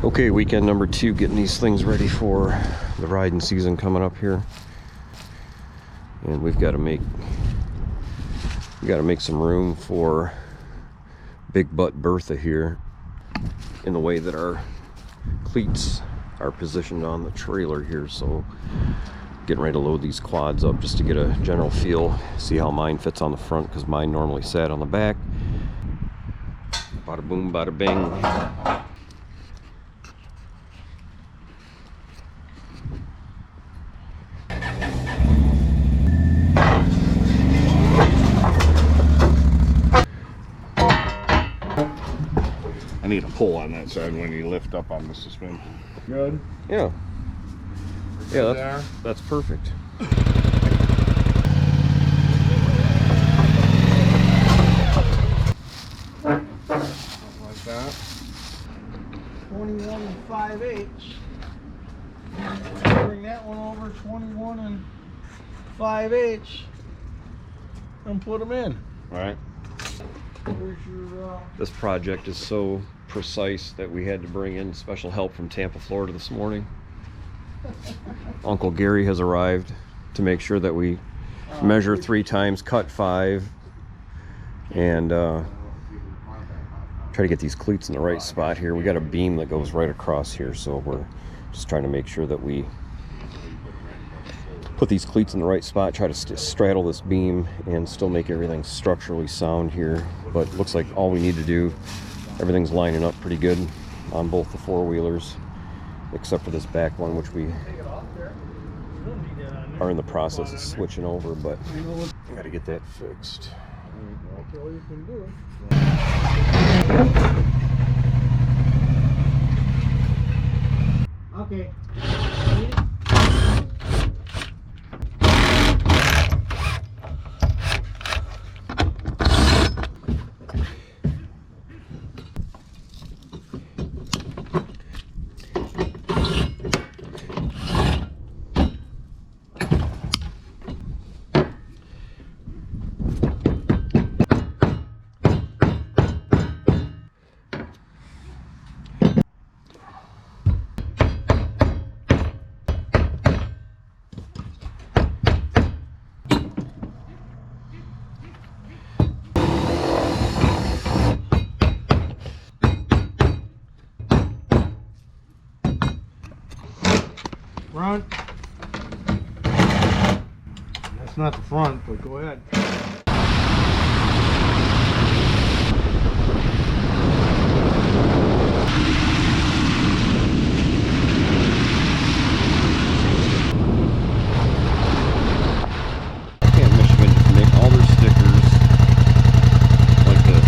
Okay, weekend number 2, getting these things ready for the riding season coming up here. And we've got to make some room for Big Butt Bertha here in the way that our cleats are positioned on the trailer here. So getting ready to load these quads up just to get a general feel, see how mine fits on the front, because mine normally sat on the back. Bada boom, bada bing. I need a pull on that side when you lift up on the suspension. Good? Yeah. Yeah, that's perfect. Something like that. 21 and 5/8. Bring that one over 21 and 5/8 and put them in. All right. Here's your This project is so precise that we had to bring in special help from Tampa, Florida this morning. Uncle Gary has arrived to make sure that we measure 3 times, cut 5, and try to get these cleats in the right spot here. We got a beam that goes right across here, so we're just trying to make sure that we put these cleats in the right spot, try to straddle this beam and still make everything structurally sound here. But looks like all we need to do, everything's lining up pretty good on both the 4-wheelers, except for this back one, which we are in the process of switching over, but I gotta get that fixed. that's all you can do. Okay. Front. That's not the front, but go ahead. Michigan just make all their stickers like this.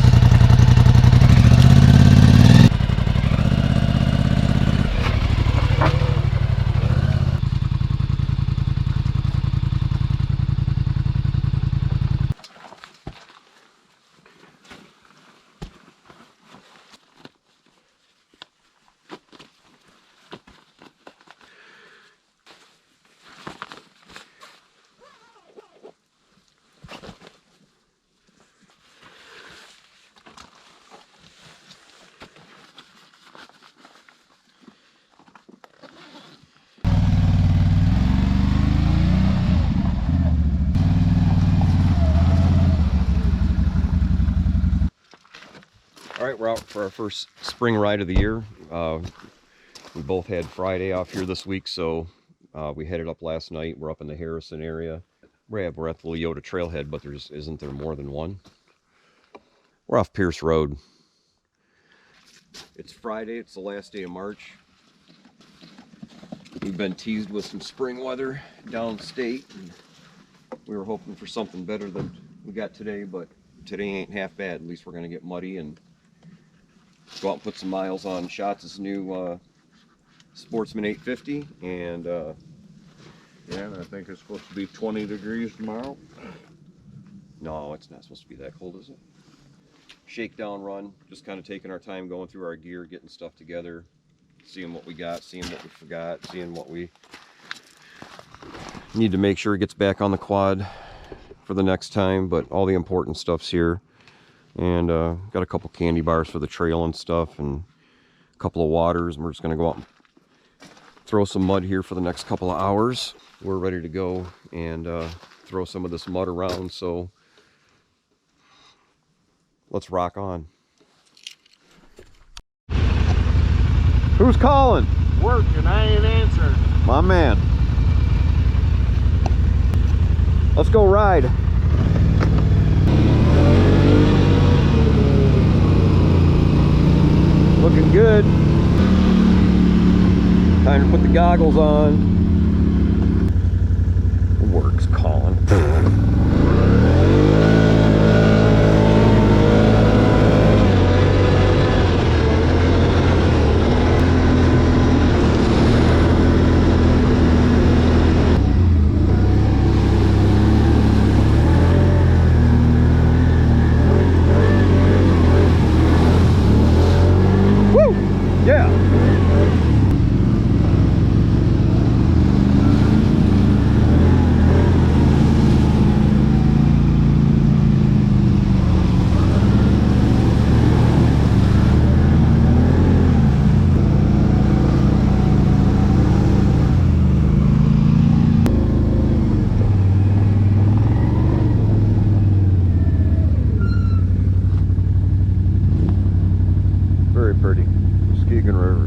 All right, we're out for our first spring ride of the year. We both had Friday off here this week, so we headed up last night. We're up in the Harrison area. We're at the Leota Trailhead, but isn't there more than one? We're off Pierce Road. It's Friday. It's the last day of March. We've been teased with some spring weather downstate. And we were hoping for something better than we got today, but today ain't half bad. At least we're going to get muddy and go out and put some miles on Shotz' new Sportsman 850, and Yeah, and I think it's supposed to be 20 degrees tomorrow. no, it's not supposed to be that cold, is it? Shakedown run, just kind of taking our time going through our gear, getting stuff together, seeing what we got, seeing what we forgot, seeing what we need to make sure it gets back on the quad for the next time. But all the important stuff's here, and got a couple candy bars for the trail and stuff, and couple of waters, and we're just going to go out and throw some mud here for the next couple of hours. We're ready to go and throw some of this mud around, so let's rock on. Who's calling? Work, and I ain't answering. My man. Let's go ride. Looking good. Time to put the goggles on. Work's calling. Very pretty. Muskegon River.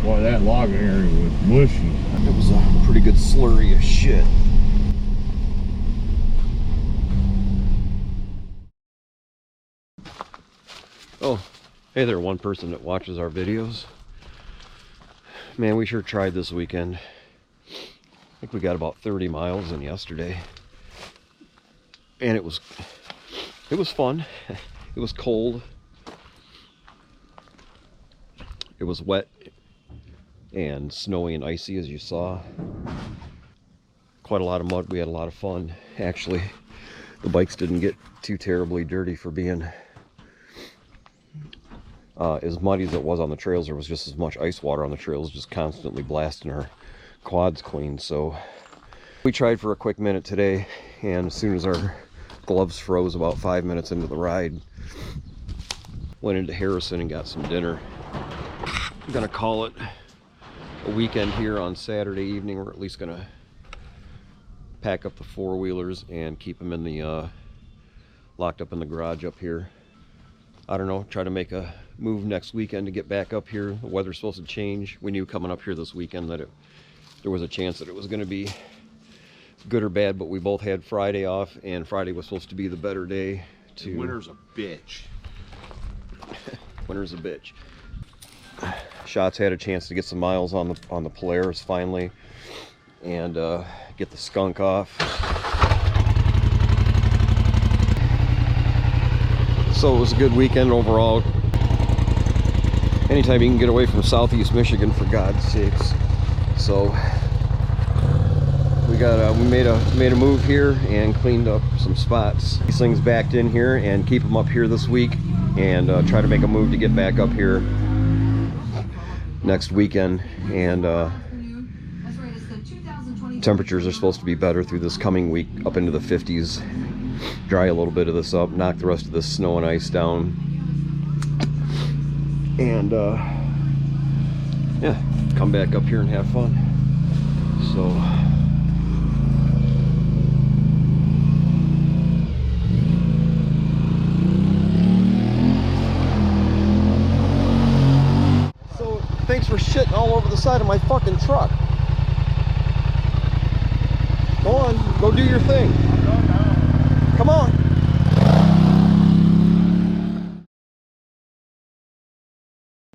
Boy, that logging area was mushy. It was a pretty good slurry of shit. Oh, hey there, one person that watches our videos. Man, we sure tried this weekend. I think we got about 30 miles in yesterday. And it was fun. It was cold. It was wet and snowy and icy, as you saw. Quite a lot of mud. We had a lot of fun. Actually, the bikes didn't get too terribly dirty for being as muddy as it was on the trails. There was just as much ice water on the trails, just constantly blasting our quads clean. So we tried for a quick minute today, and as soon as our gloves froze about 5 minutes into the ride, went into Harrison and got some dinner. I'm gonna call it a weekend here on Saturday evening. We're at least gonna pack up the four-wheelers and keep them in the locked up in the garage up here. I don't know, try to make a move next weekend to get back up here. The weather's supposed to change. We knew coming up here this weekend that there was a chance that it was going to be good or bad, but we both had Friday off, and Friday was supposed to be the better day. Winter's a bitch. Winter's a bitch. Shotz had a chance to get some miles on the Polaris finally, and get the skunk off. So it was a good weekend overall. Anytime you can get away from Southeast Michigan, for God's sakes. So we made a move here and cleaned up some spots. These things backed in here and keep them up here this week, and try to make a move to get back up here next weekend. And temperatures are supposed to be better through this coming week, up into the 50s. Dry a little bit of this up, knock the rest of this snow and ice down, and yeah, come back up here and have fun. So thanks for shitting all over the side of my fucking truck. Go on, go do your thing. Come on.